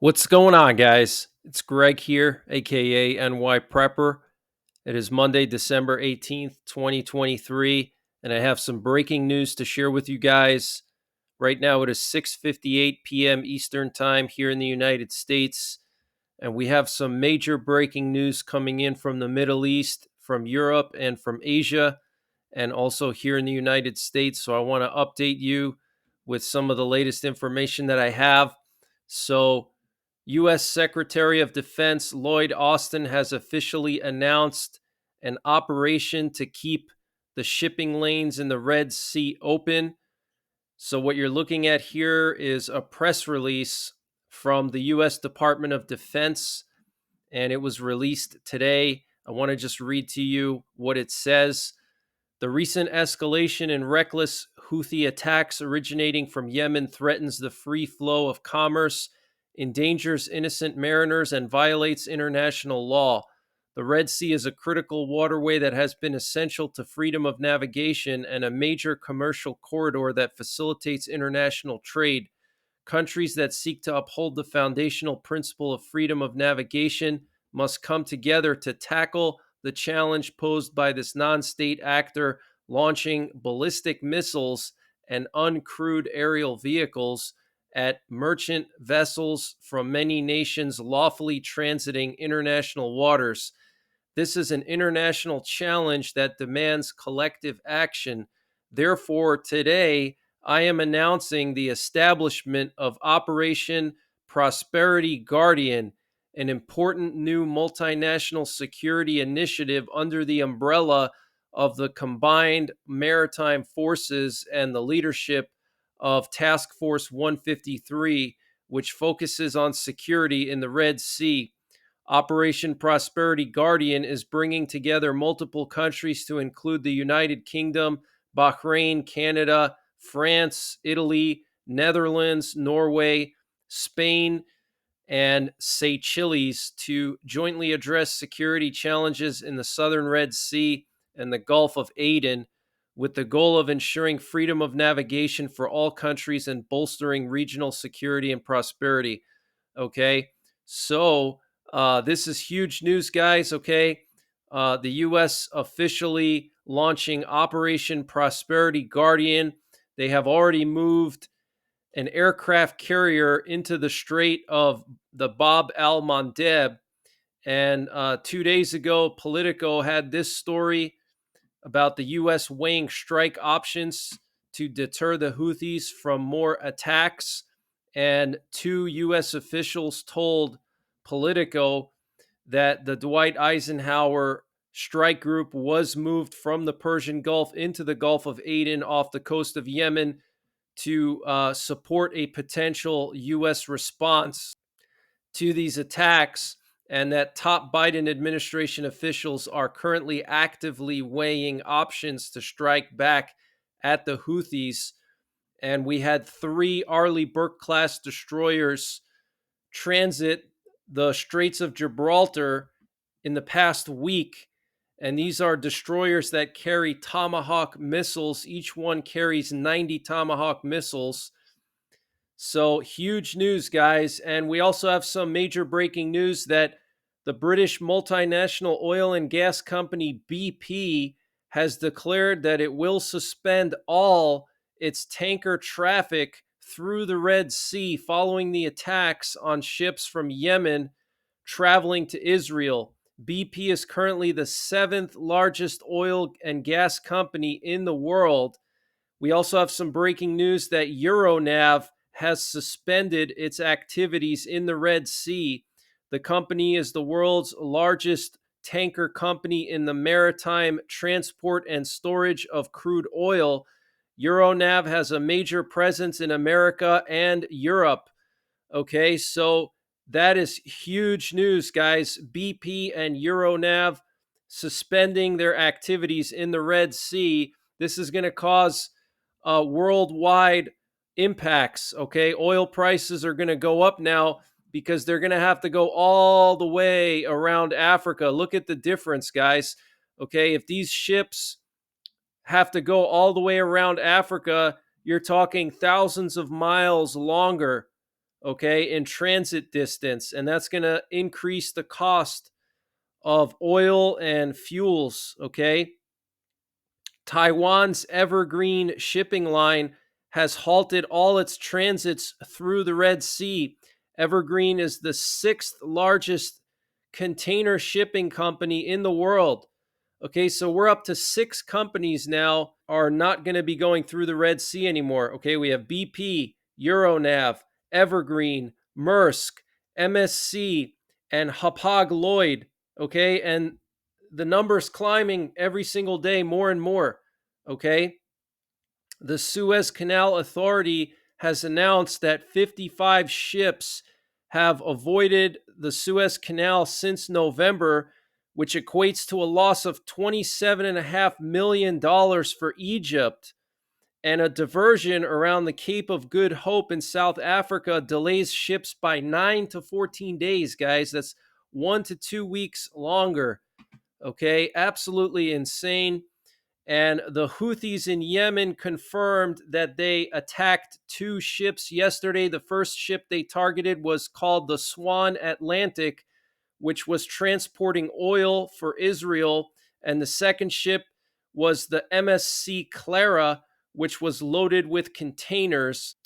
What's going on, guys? It's Greg here, aka NYPrepper. It is Monday, December 18th, 2023, and I have some breaking news to share with you guys. Right now, it is 6:58 p.m. Eastern Time here in the United States, and we have some major breaking news coming in from the Middle East, from Europe, and from Asia, and also here in the United States. So I want to update you with some of the latest information that I have. So, U.S. Secretary of Defense Lloyd Austin has officially announced an operation to keep the shipping lanes in the Red Sea open. So, what you're looking at here is a press release from the U.S. Department of Defense, and it was released today. I want to just read to you what it says. The recent escalation in reckless Houthi attacks originating from Yemen threatens the free flow of commerce, endangers innocent mariners, and violates international law. The Red Sea is a critical waterway that has been essential to freedom of navigation and a major commercial corridor that facilitates international trade. Countries that seek to uphold the foundational principle of freedom of navigation must come together to tackle the challenge posed by this non state actor launching ballistic missiles and uncrewed aerial vehicles at merchant vessels from many nations lawfully transiting international waters. This is an international challenge that demands collective action. Therefore, today, I am announcing the establishment of Operation Prosperity Guardian, an important new multinational security initiative under the umbrella of the Combined Maritime Forces and the leadership of Task Force 153, which focuses on security in the Red Sea. Operation Prosperity Guardian is bringing together multiple countries to include the United Kingdom, Bahrain, Canada, France, Italy, Netherlands, Norway, Spain, and Seychelles to jointly address security challenges in the southern Red Sea and the Gulf of Aden, with the goal of ensuring freedom of navigation for all countries and bolstering regional security and prosperity. Okay, so this is huge news, guys. Okay, the U.S. officially launching Operation Prosperity Guardian. They have already moved an aircraft carrier into the Strait of the Bab al Mandeb. And 2 days ago, Politico had this story about the U.S. weighing strike options to deter the Houthis from more attacks. And two U.S. officials told Politico that the Dwight Eisenhower strike group was moved from the Persian Gulf into the Gulf of Aden off the coast of Yemen to support a potential U.S. response to these attacks, and that top Biden administration officials are currently actively weighing options to strike back at the Houthis. And we had three Arleigh Burke class destroyers transit the Straits of Gibraltar in the past week. And these are destroyers that carry Tomahawk missiles. Each one carries 90 Tomahawk missiles. So huge news, guys. And we also have some major breaking news that the British multinational oil and gas company BP has declared that it will suspend all its tanker traffic through the Red Sea following the attacks on ships from Yemen traveling to Israel. BP is currently the seventh largest oil and gas company in the world. We also have some breaking news that Euronav has suspended its activities in the Red Sea. The company is the world's largest tanker company in the maritime transport and storage of crude oil. Euronav has a major presence in America and Europe. Okay, so that is huge news, guys. BP and Euronav suspending their activities in the Red Sea. This is going to cause worldwide impacts. Okay, oil prices are going to go up now because they're going to have to go all the way around Africa. Look at the difference, guys. Okay, if these ships have to go all the way around Africa, you're talking thousands of miles longer. okay, in transit distance. And that's going to increase the cost of oil and fuels, okay? Taiwan's Evergreen shipping line has halted all its transits through the Red Sea. Evergreen is the sixth largest container shipping company in the world. Okay, so we're up to six companies now are not going to be going through the Red Sea anymore. Okay, we have BP, Euronav, Evergreen, Maersk, MSC, and Hapag Lloyd. Okay, and the numbers climbing every single day more and more. Okay, the Suez Canal Authority has announced that 55 ships have avoided the Suez Canal since November, which equates to a loss of $27.5 million for Egypt. And a diversion around the Cape of Good Hope in South Africa delays ships by 9 to 14 days, guys. That's 1 to 2 weeks longer. Okay, absolutely insane. And the Houthis in Yemen confirmed that they attacked two ships yesterday. The first ship they targeted was called the Swan Atlantic, which was transporting oil for Israel. And the second ship was the MSC Clara, which was loaded with containers.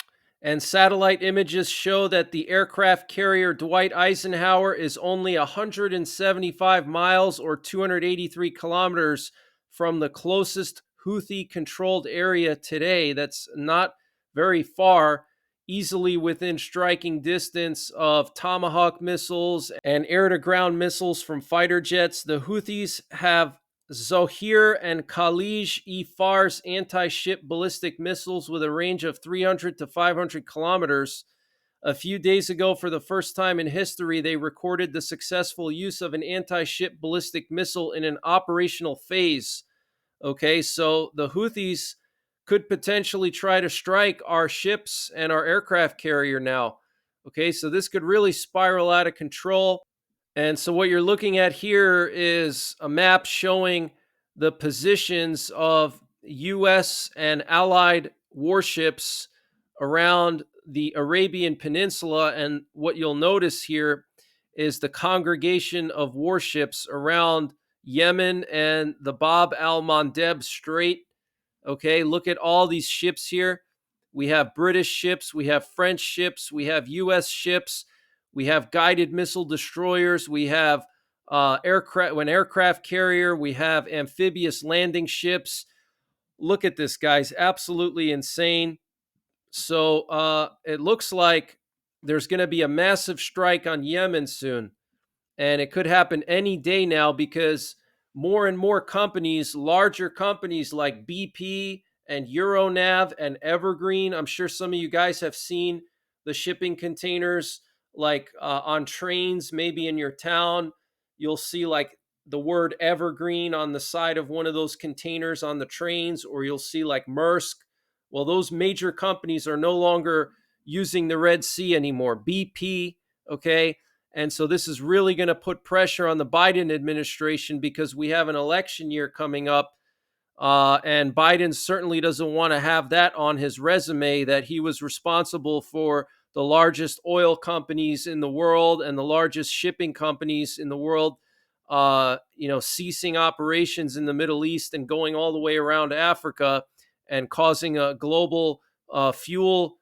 And satellite images show that the aircraft carrier Dwight Eisenhower is only 175 miles or 283 kilometers from the closest Houthi controlled area today. That's not very far, easily within striking distance of Tomahawk missiles and air to ground missiles from fighter jets. The Houthis have Zohir and Khalij E-Fars anti-ship ballistic missiles with a range of 300 to 500 kilometers. A few days ago, for the first time in history, they recorded the successful use of an anti-ship ballistic missile in an operational phase. Okay, so the Houthis could potentially try to strike our ships and our aircraft carrier now. Okay, so this could really spiral out of control. And so what you're looking at here is a map showing the positions of US and allied warships around the Arabian Peninsula. And what you'll notice here is the congregation of warships around Yemen and the Bab al Mandeb Strait. Okay, look at all these ships here. We have British ships, we have French ships, we have US ships, we have guided missile destroyers, we have aircraft carrier, we have amphibious landing ships. Look at this, guys, absolutely insane. So it looks like there's going to be a massive strike on Yemen soon. And it could happen any day now because more and more companies, larger companies like BP and Euronav and Evergreen, I'm sure some of you guys have seen the shipping containers like on trains, maybe in your town. You'll see like the word Evergreen on the side of one of those containers on the trains, or you'll see like Maersk. Well, those major companies are no longer using the Red Sea anymore. BP, okay? And so this is really going to put pressure on the Biden administration because we have an election year coming up. And Biden certainly doesn't want to have that on his resume, that he was responsible for the largest oil companies in the world and the largest shipping companies in the world, ceasing operations in the Middle East and going all the way around Africa and causing a global fuel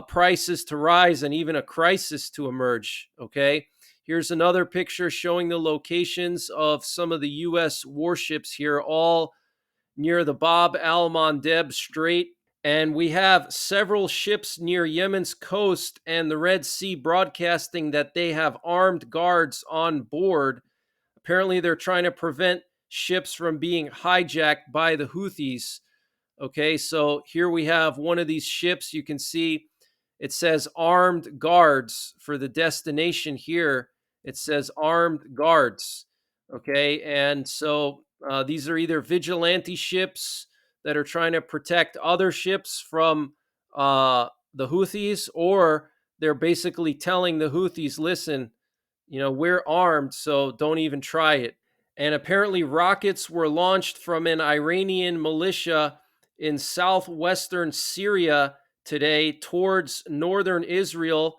prices to rise and even a crisis to emerge. Okay. Here's another picture showing the locations of some of the U.S. warships here, all near the Bab al Mandeb Strait. And we have several ships near Yemen's coast and the Red Sea broadcasting that they have armed guards on board. Apparently, they're trying to prevent ships from being hijacked by the Houthis. Okay, so here we have one of these ships. You can see it says armed guards for the destination here. It says armed guards. Okay, and so these are either vigilante ships that are trying to protect other ships from the Houthis, or they're basically telling the Houthis, listen, we're armed, so don't even try it. And apparently, rockets were launched from an Iranian militia in southwestern Syria today towards northern Israel.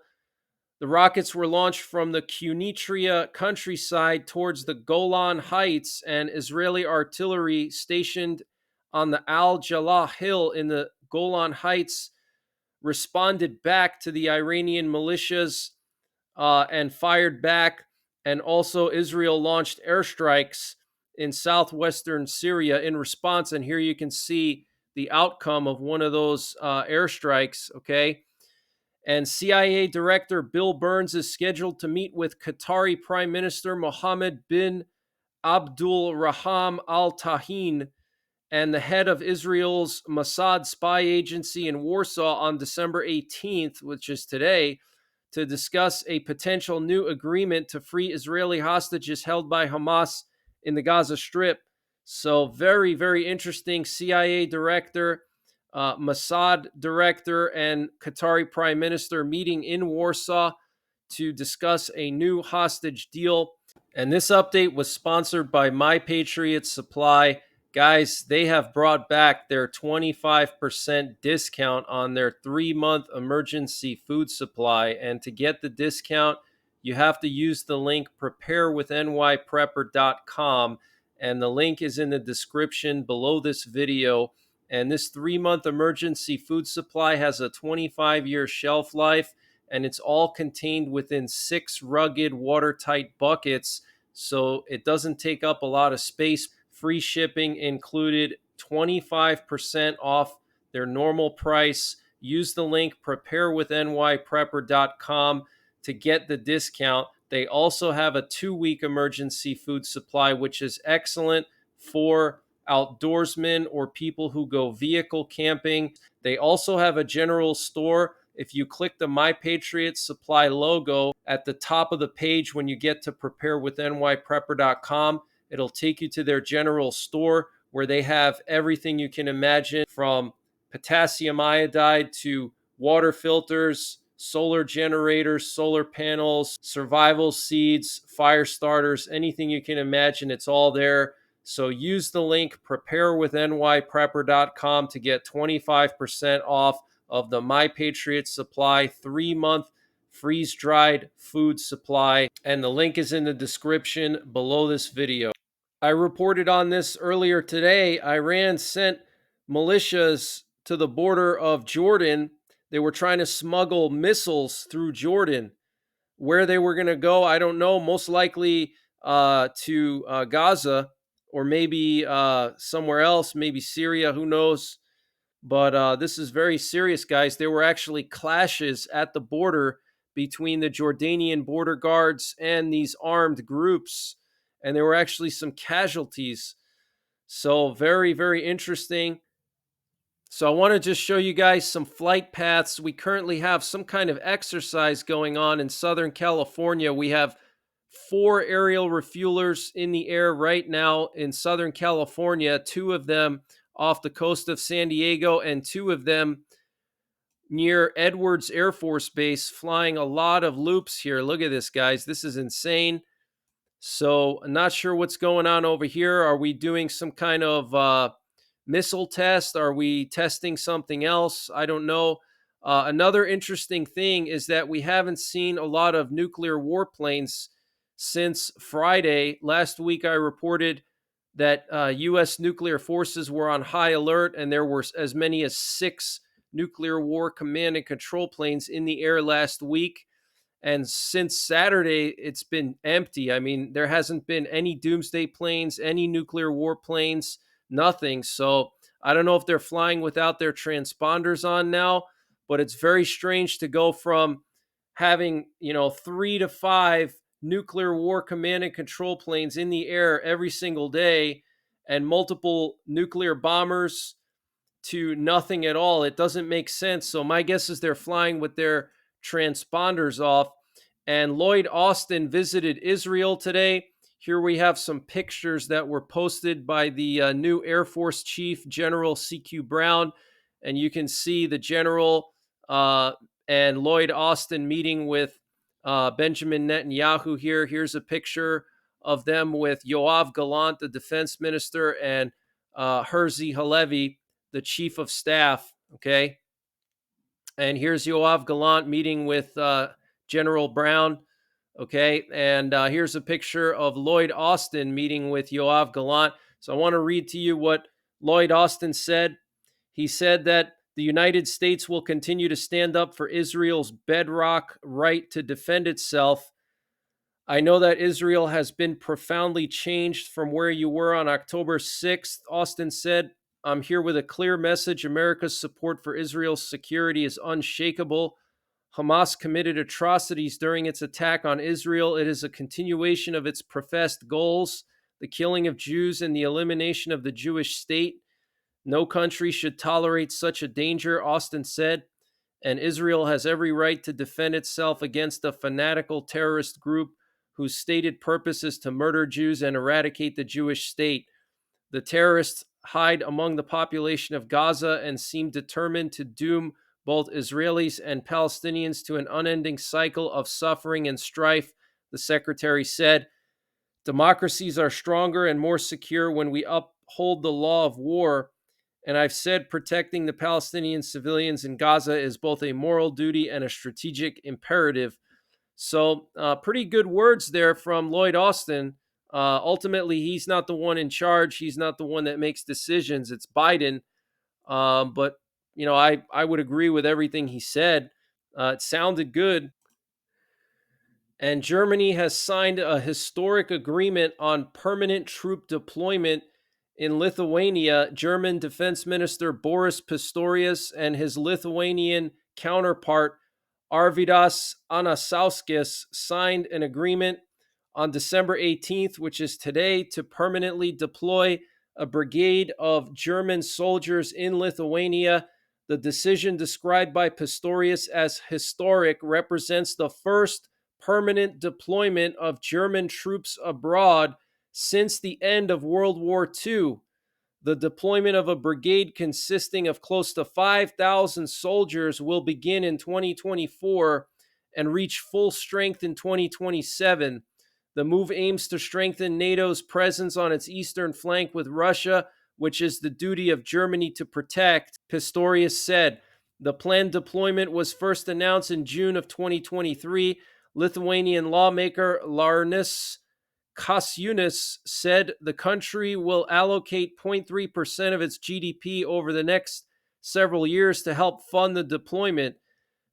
The rockets were launched from the Kunitria countryside towards the Golan Heights, and Israeli artillery stationed on the Al Jalah Hill in the Golan Heights responded back to the Iranian militias and fired back. And also, Israel launched airstrikes in southwestern Syria in response. And here you can see the outcome of one of those airstrikes. Okay. And CIA Director Bill Burns is scheduled to meet with Qatari Prime Minister Mohammed bin Abdul Rahman Al Tahin and the head of Israel's Mossad spy agency in Warsaw on December 18th, which is today, to discuss a potential new agreement to free Israeli hostages held by Hamas in the Gaza Strip. So, very, very interesting. CIA director, Mossad director, and Qatari prime minister meeting in Warsaw to discuss a new hostage deal. And this update was sponsored by My Patriot Supply. Guys, they have brought back their 25% discount on their 3-month emergency food supply. And to get the discount, you have to use the link preparewithnyprepper.com. And the link is in the description below this video. And this 3-month emergency food supply has a 25-year shelf life, and it's all contained within 6 rugged, watertight buckets, so it doesn't take up a lot of space. Free shipping included, 25% off their normal price. Use the link preparewithnyprepper.com to get the discount. They also have a 2-week emergency food supply, which is excellent for outdoorsmen or people who go vehicle camping. They also have a general store. If you click the My Patriot Supply logo at the top of the page when you get to preparewithnyprepper.com, it'll take you to their general store where they have everything you can imagine, from potassium iodide to water filters, solar generators, solar panels, survival seeds, fire starters, anything you can imagine, it's all there. So use the link preparewithnyprepper.com to get 25% off of the My Patriot Supply 3-month freeze-dried food supply. And the link is in the description below this video. I reported on this earlier today. Iran sent militias to the border of Jordan. They were trying to smuggle missiles through Jordan. Where they were going to go, I don't know. Most likely to Gaza, or maybe somewhere else, maybe Syria, who knows. But this is very serious, guys. There were actually clashes at the border between the Jordanian border guards and these armed groups, and there were actually some casualties. So very, very interesting. So I want to just show you guys some flight paths. We currently have some kind of exercise going on in Southern California. We have 4 aerial refuelers in the air right now in Southern California, 2 of them off the coast of San Diego and 2 of them near Edwards Air Force Base, flying a lot of loops here. Look at this, guys. This is insane. So I'm not sure what's going on over here. Are we doing some kind of missile test? Are we testing something else? I don't know. Another interesting thing is that we haven't seen a lot of nuclear warplanes since Friday. Last week, I reported that U.S. nuclear forces were on high alert, and there were as many as 6 nuclear war command and control planes in the air last week. And since Saturday, it's been empty. I mean, there hasn't been any doomsday planes, any nuclear war planes, nothing. So I don't know if they're flying without their transponders on now, but it's very strange to go from having, 3 to 5 nuclear war command and control planes in the air every single day and multiple nuclear bombers to nothing at all. It doesn't make sense. So my guess is they're flying with their transponders off. And Lloyd Austin visited Israel today. Here we have some pictures that were posted by the new Air Force Chief, General C.Q. Brown. And you can see the general and Lloyd Austin meeting with Benjamin Netanyahu here. Here's a picture of them with Yoav Gallant, the defense minister, and Herzi Halevi, the chief of staff. Okay. And here's Yoav Gallant meeting with General Brown. Okay, and here's a picture of Lloyd Austin meeting with Yoav Gallant. So I want to read to you what Lloyd Austin said. He said that the United States will continue to stand up for Israel's bedrock right to defend itself. I know that Israel has been profoundly changed from where you were on October 6th, Austin said. I'm here with a clear message. America's support for Israel's security is unshakable. Hamas committed atrocities during its attack on Israel. It is a continuation of its professed goals, the killing of Jews and the elimination of the Jewish state. No country should tolerate such a danger, Austin said, and Israel has every right to defend itself against a fanatical terrorist group whose stated purpose is to murder Jews and eradicate the Jewish state. The terrorists hide among the population of Gaza and seem determined to doom both Israelis and Palestinians to an unending cycle of suffering and strife, the secretary said. Democracies are stronger and more secure when we uphold the law of war. And I've said protecting the Palestinian civilians in Gaza is both a moral duty and a strategic imperative. So, pretty good words there from Lloyd Austin. Ultimately, he's not the one in charge. He's not the one that makes decisions. It's Biden. But, I would agree with everything he said. It sounded good. And Germany has signed a historic agreement on permanent troop deployment in Lithuania. German Defense Minister Boris Pistorius and his Lithuanian counterpart Arvydas Anasauskis signed an agreement on December 18th, which is today, to permanently deploy a brigade of German soldiers in Lithuania. The decision, described by Pistorius as historic, represents the first permanent deployment of German troops abroad since the end of World War II. The deployment of a brigade consisting of close to 5,000 soldiers will begin in 2024 and reach full strength in 2027. The move aims to strengthen NATO's presence on its eastern flank with Russia, which is the duty of Germany to protect, Pistorius said. The planned deployment was first announced in June of 2023. Lithuanian lawmaker Laurynas Kasčiūnas said the country will allocate 0.3% of its GDP over the next several years to help fund the deployment.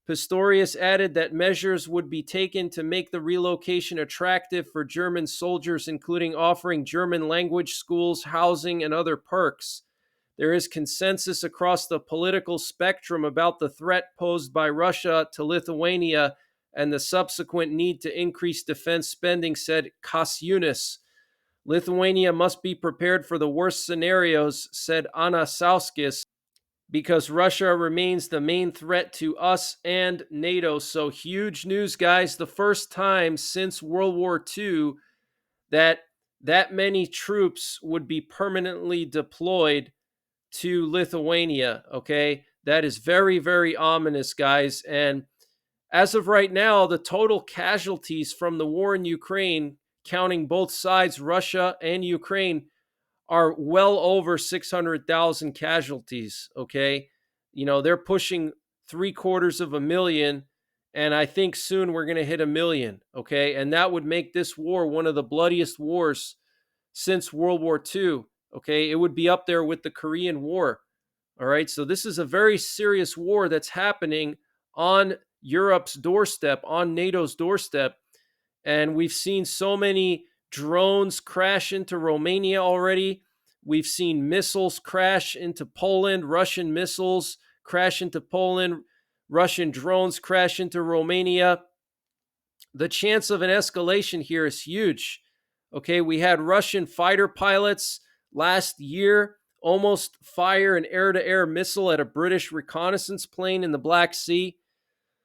Pistorius added that measures would be taken to make the relocation attractive for German soldiers, including offering German language schools, housing, and other perks. There is consensus across the political spectrum about the threat posed by Russia to Lithuania and the subsequent need to increase defense spending, said Kasčiūnas. Lithuania must be prepared for the worst scenarios, said Anasauskis, because Russia remains the main threat to us and NATO. So huge news, guys. The first time since World War II that many troops would be permanently deployed to Lithuania, okay? That is very, very ominous, guys. And as of right now, the total casualties from the war in Ukraine, counting both sides, Russia and Ukraine, are well over 600,000 casualties. Okay. They're pushing 750,000, and I think soon we're going to hit 1,000,000. Okay. And that would make this war one of the bloodiest wars since World War II. Okay. It would be up there with the Korean War. All right. So this is a very serious war that's happening on Europe's doorstep, on NATO's doorstep. And we've seen so many drones crash into Romania already. We've seen missiles crash into Poland, Russian missiles crash into Poland, Russian drones crash into Romania. The chance of an escalation here is huge. Okay, we had Russian fighter pilots last year almost fire an air-to-air missile at a British reconnaissance plane in the Black Sea.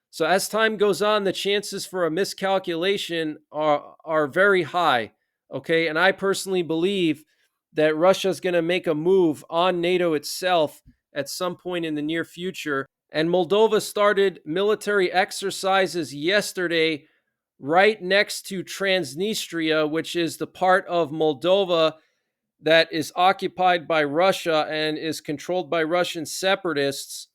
So as time goes on, the chances for a miscalculation are very high. Okay, and I personally believe that Russia is going to make a move on NATO itself at some point in the near future. And Moldova started military exercises yesterday right next to Transnistria, which is the part of Moldova that is occupied by Russia and is controlled by Russian separatists.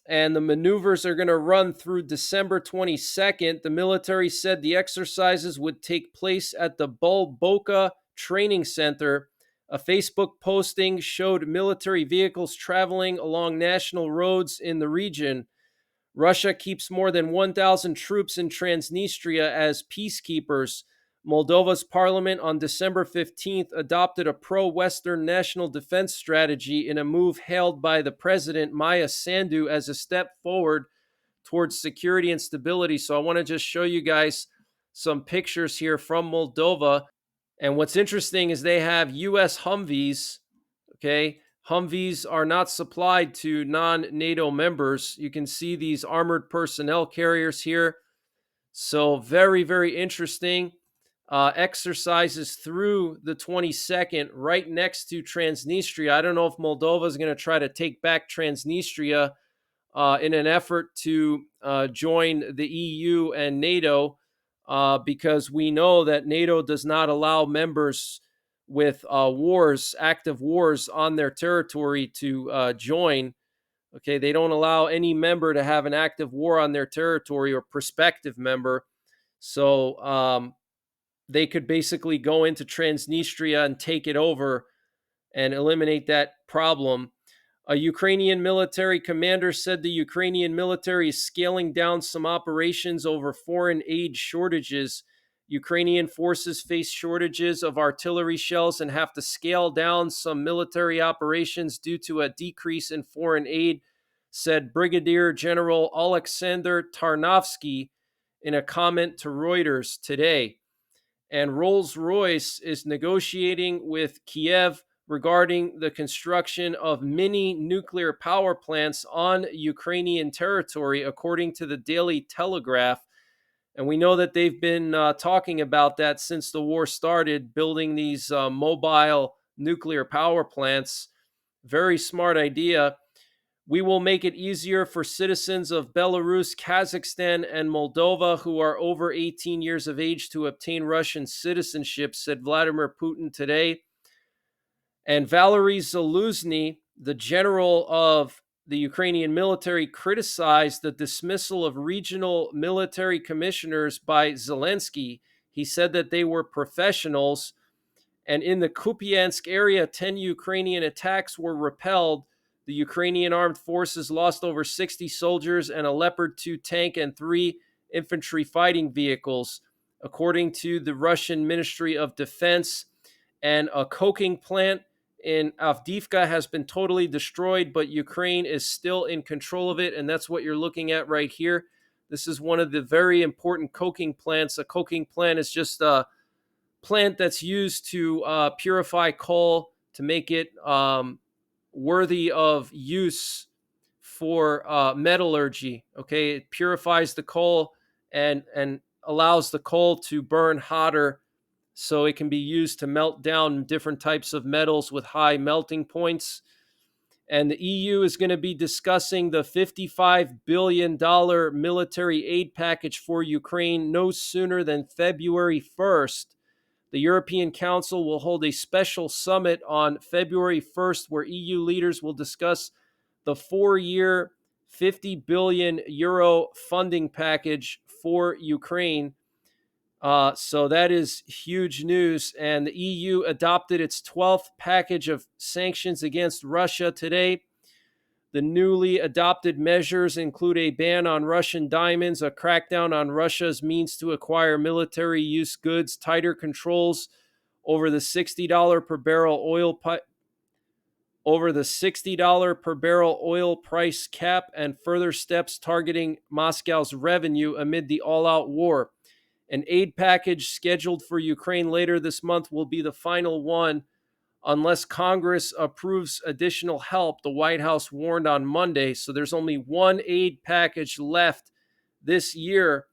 and the maneuvers are going to run through December 22nd. The military said the exercises would take place at the Bulboka Training Center. A Facebook posting showed military vehicles traveling along national roads in the region. Russia keeps more than 1,000 troops in Transnistria as peacekeepers. Moldova's parliament on December 15th adopted a pro Western national defense strategy in a move hailed by the president, Maya Sandu, as a step forward towards security and stability. So I want to just show you guys some pictures here from Moldova. And what's interesting is they have U.S. Humvees. Okay. Humvees are not supplied to non NATO members. You can see these armored personnel carriers here. So, very, very interesting. Exercises through the 22nd, right next to Transnistria. I don't know if Moldova is going to try to take back Transnistria in an effort to join the EU and NATO, because we know that NATO does not allow members with active wars on their territory to join. Okay, they don't allow any member to have an active war on their territory, or prospective member. So they could basically go into Transnistria and take it over and eliminate that problem. A Ukrainian military commander said the Ukrainian military is scaling down some operations over foreign aid shortages. Ukrainian forces face shortages of artillery shells and have to scale down some military operations due to a decrease in foreign aid, said Brigadier General Alexander Tarnovsky in a comment to Reuters today. And Rolls-Royce is negotiating with Kiev regarding the construction of mini nuclear power plants on Ukrainian territory, according to the Daily Telegraph. And we know that they've been talking about that since the war started, building these mobile nuclear power plants. Very smart idea. We will make it easier for citizens of Belarus, Kazakhstan, and Moldova who are over 18 years of age to obtain Russian citizenship, said Vladimir Putin today. And Valery Zaluzhny, the general of the Ukrainian military, criticized the dismissal of regional military commissioners by Zelensky. He said that they were professionals. And in the Kupiansk area, 10 Ukrainian attacks were repelled. The Ukrainian armed forces lost over 60 soldiers and a Leopard 2 tank and 3 infantry fighting vehicles, according to the Russian Ministry of Defense. And a coking plant in Avdiivka has been totally destroyed, but Ukraine is still in control of it. And that's what you're looking at right here. This is one of the very important coking plants. A coking plant is just a plant that's used to purify coal to make it worthy of use for metallurgy. Okay, it purifies the coal and allows the coal to burn hotter, so it can be used to melt down different types of metals with high melting points. And the EU is going to be discussing the $55 billion military aid package for Ukraine no sooner than February 1st. The European Council will hold a special summit on February 1st where EU leaders will discuss the 4-year, €50 billion funding package for Ukraine. So that is huge news. And the EU adopted its 12th package of sanctions against Russia today. The newly adopted measures include a ban on Russian diamonds, a crackdown on Russia's means to acquire military use goods, tighter controls over the $60 per barrel oil price cap, and further steps targeting Moscow's revenue amid the all-out war. An aid package scheduled for Ukraine later this month will be the final one unless Congress approves additional help, the White House warned on Monday. So there's only one aid package left this year.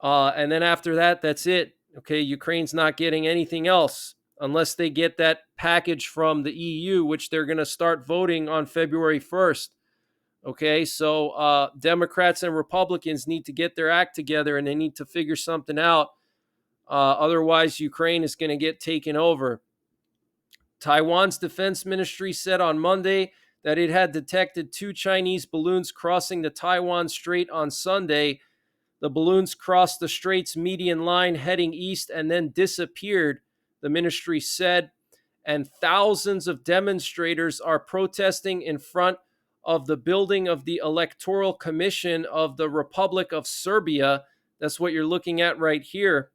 And then after that, that's it. Okay, Ukraine's not getting anything else unless they get that package from the EU, which they're going to start voting on February 1st. Okay, so Democrats and Republicans need to get their act together, and they need to figure something out. Otherwise, Ukraine is going to get taken over. Taiwan's defense ministry said on Monday that it had detected 2 Chinese balloons crossing the Taiwan Strait on Sunday. The balloons crossed the strait's median line heading east and then disappeared, the ministry said. And thousands of demonstrators are protesting in front of the building of the Electoral Commission of the Republic of Serbia. That's what you're looking at right here,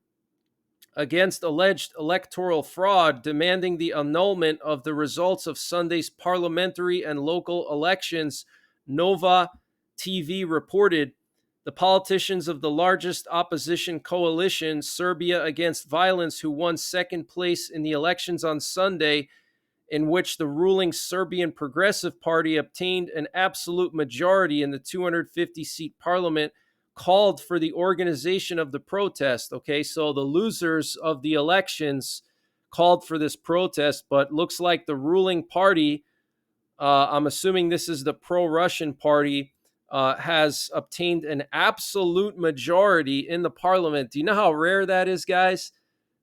against alleged electoral fraud, demanding the annulment of the results of Sunday's parliamentary and local elections, Nova TV reported. The politicians of the largest opposition coalition, Serbia Against Violence, who won second place in the elections on Sunday, in which the ruling Serbian Progressive Party obtained an absolute majority in the 250-seat parliament, called for the organization of the protest. Okay, so the losers of the elections called for this protest, but looks like the ruling party, I'm assuming this is the pro-Russian party, has obtained an absolute majority in the parliament. Do you know how rare that is, guys?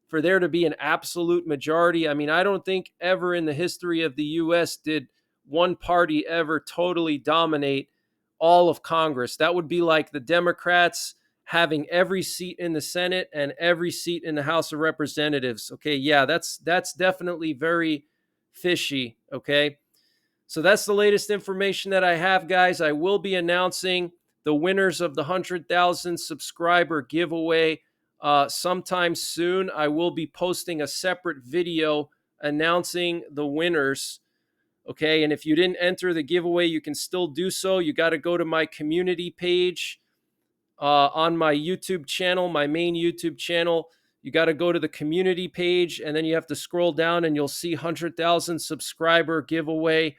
For there to be an absolute majority. I mean, I don't think ever in the history of the US did one party ever totally dominate all of Congress. That would be like the Democrats having every seat in the Senate and every seat in the House of Representatives. Okay, yeah, that's definitely very fishy, okay? So that's the latest information that I have, guys. I will be announcing the winners of the 100,000 subscriber giveaway sometime soon. I will be posting a separate video announcing the winners. Okay, and if you didn't enter the giveaway, you can still do so. You got to go to my community page on my YouTube channel, my main YouTube channel. You got to go to the community page, and then you have to scroll down, and you'll see 100,000 subscriber giveaway.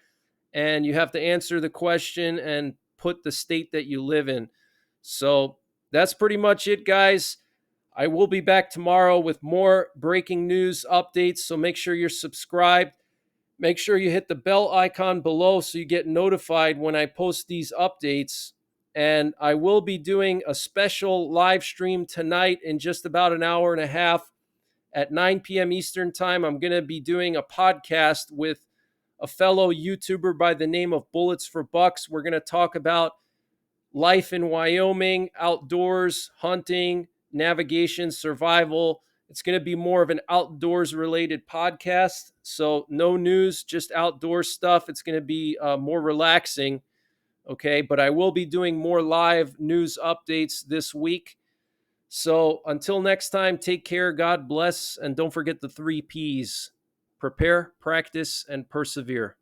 And you have to answer the question and put the state that you live in. So that's pretty much it, guys. I will be back tomorrow with more breaking news updates. So make sure you're subscribed. Make sure you hit the bell icon below so you get notified when I post these updates. And I will be doing a special live stream tonight in just about an hour and a half at 9 p.m. Eastern Time. I'm going to be doing a podcast with a fellow YouTuber by the name of Bullets for Bucks. We're going to talk about life in Wyoming, outdoors, hunting, navigation, survival. It's going to be more of an outdoors related podcast. So no news, just outdoor stuff. It's going to be more relaxing. Okay. But I will be doing more live news updates this week. So until next time, take care. God bless. And don't forget the 3 Ps: prepare, practice, and persevere.